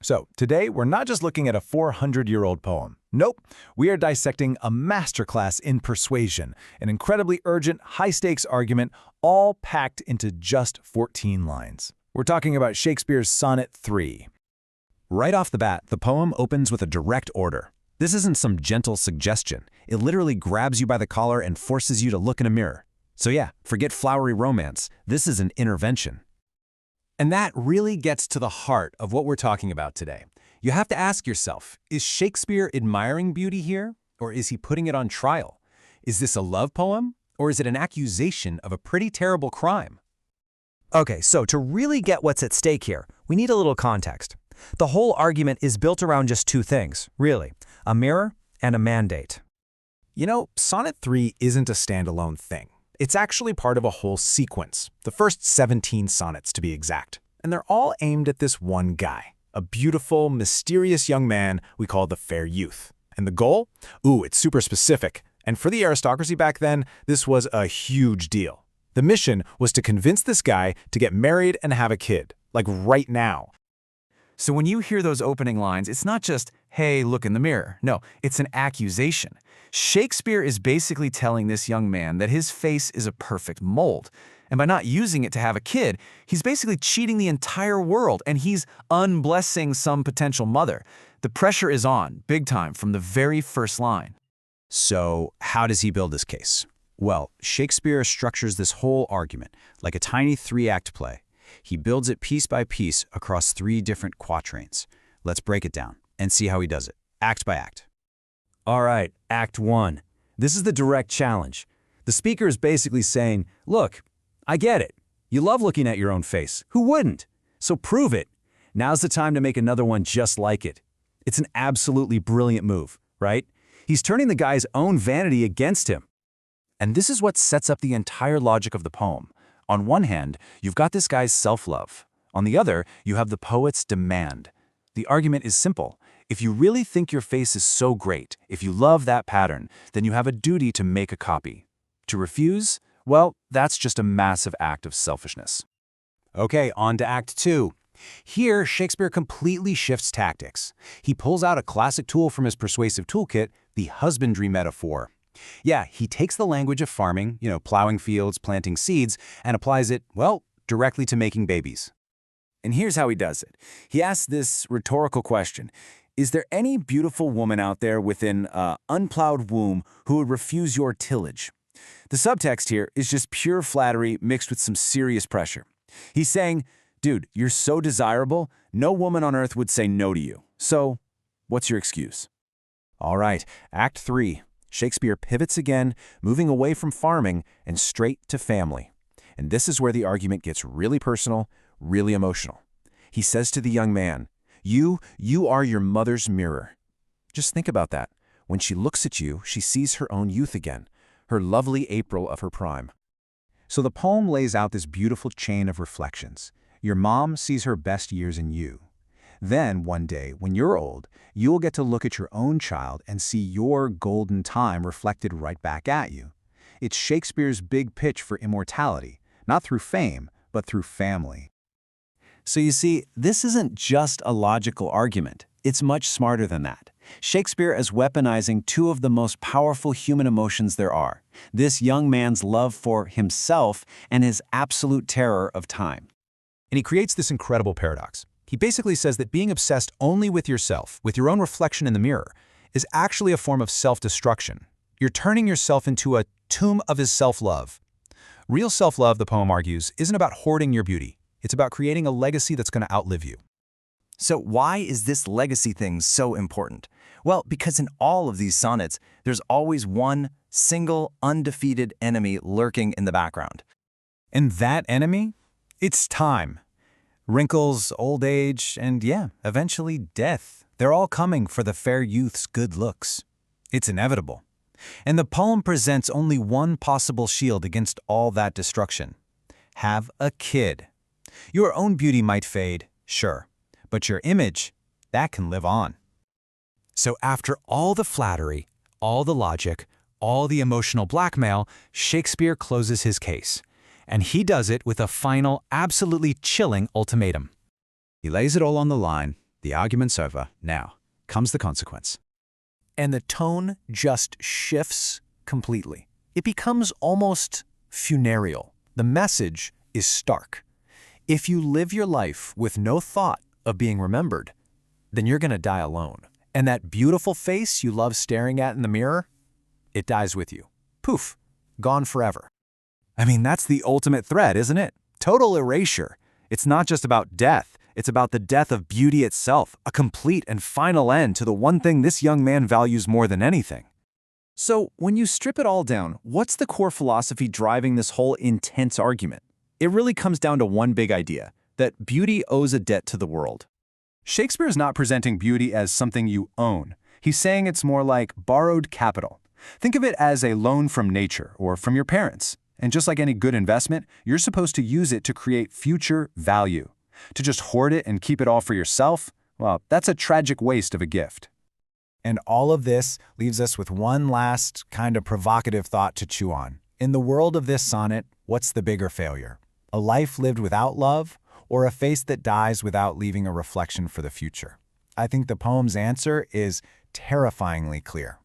So today, we're not just looking at a 400-year-old poem. Nope, we are dissecting a masterclass in persuasion, an incredibly urgent, high-stakes argument, all packed into just 14 lines. We're talking about Shakespeare's Sonnet 3. Right off the bat, the poem opens with a direct order. This isn't some gentle suggestion. It literally grabs you by the collar and forces you to look in a mirror. So yeah, forget flowery romance. This is an intervention. And that really gets to the heart of what we're talking about today. You have to ask yourself, is Shakespeare admiring beauty here, or is he putting it on trial? Is this a love poem, or is it an accusation of a pretty terrible crime? Okay, so to really get what's at stake here, we need a little context. The whole argument is built around just two things, really, a mirror and a mandate. You know, Sonnet 3 isn't a standalone thing. It's actually part of a whole sequence, the first 17 sonnets to be exact. And they're all aimed at this one guy, a beautiful, mysterious young man we call the fair youth. And the goal? Ooh, it's super specific. And for the aristocracy back then, this was a huge deal. The mission was to convince this guy to get married and have a kid, like right now. So when you hear those opening lines, it's not just, hey, look in the mirror. No, it's an accusation. Shakespeare is basically telling this young man that his face is a perfect mold. And by not using it to have a kid, he's basically cheating the entire world, and he's unblessing some potential mother. The pressure is on, big time, from the very first line. So how does he build this case? Well, Shakespeare structures this whole argument like a tiny three-act play. He builds it piece by piece across 3 different quatrains. Let's break it down and see how he does it, act by act. All right, Act 1. This is the direct challenge. The speaker is basically saying, look, I get it. You love looking at your own face. Who wouldn't? So prove it. Now's the time to make another one just like it. It's an absolutely brilliant move, right? He's turning the guy's own vanity against him. And this is what sets up the entire logic of the poem. On one hand, you've got this guy's self-love. On the other, you have the poet's demand. The argument is simple. If you really think your face is so great, if you love that pattern, then you have a duty to make a copy. To refuse? Well, that's just a massive act of selfishness. Okay, on to Act 2. Here, Shakespeare completely shifts tactics. He pulls out a classic tool from his persuasive toolkit, the husbandry metaphor. Yeah, he takes the language of farming, plowing fields, planting seeds, and applies it, well, directly to making babies. And here's how he does it. He asks this rhetorical question. Is there any beautiful woman out there within an unplowed womb who would refuse your tillage? The subtext here is just pure flattery mixed with some serious pressure. He's saying, dude, you're so desirable, no woman on earth would say no to you. So, what's your excuse? All right, Act 3. Shakespeare pivots again, moving away from farming and straight to family. And this is where the argument gets really personal, really emotional. He says to the young man, You are your mother's mirror. Just think about that. When she looks at you, she sees her own youth again, her lovely April of her prime. So the poem lays out this beautiful chain of reflections. Your mom sees her best years in you. Then, one day, when you're old, you'll get to look at your own child and see your golden time reflected right back at you. It's Shakespeare's big pitch for immortality, not through fame, but through family. So you see, this isn't just a logical argument. It's much smarter than that. Shakespeare is weaponizing 2 of the most powerful human emotions there are, this young man's love for himself and his absolute terror of time. And he creates this incredible paradox. He basically says that being obsessed only with yourself, with your own reflection in the mirror, is actually a form of self-destruction. You're turning yourself into a tomb of his self-love. Real self-love, the poem argues, isn't about hoarding your beauty. It's about creating a legacy that's going to outlive you. So why is this legacy thing so important? Well, because in all of these sonnets, there's always one single, undefeated enemy lurking in the background. And that enemy? It's time. Wrinkles, old age, and eventually death. They're all coming for the fair youth's good looks. It's inevitable. And the poem presents only one possible shield against all that destruction. Have a kid. Your own beauty might fade, sure, but your image, that can live on. So after all the flattery, all the logic, all the emotional blackmail, Shakespeare closes his case. And he does it with a final, absolutely chilling ultimatum. He lays it all on the line. The argument's over. Now comes the consequence. And the tone just shifts completely. It becomes almost funereal. The message is stark. If you live your life with no thought of being remembered, then you're going to die alone. And that beautiful face you love staring at in the mirror, it dies with you. Poof, gone forever. I mean, that's the ultimate threat, isn't it? Total erasure. It's not just about death. It's about the death of beauty itself, a complete and final end to the one thing this young man values more than anything. So, when you strip it all down, what's the core philosophy driving this whole intense argument? It really comes down to one big idea, that beauty owes a debt to the world. Shakespeare is not presenting beauty as something you own. He's saying it's more like borrowed capital. Think of it as a loan from nature or from your parents. And just like any good investment, you're supposed to use it to create future value. To just hoard it and keep it all for yourself, well, that's a tragic waste of a gift. And all of this leaves us with one last kind of provocative thought to chew on. In the world of this sonnet, what's the bigger failure? A life lived without love, or a face that dies without leaving a reflection for the future? I think the poem's answer is terrifyingly clear.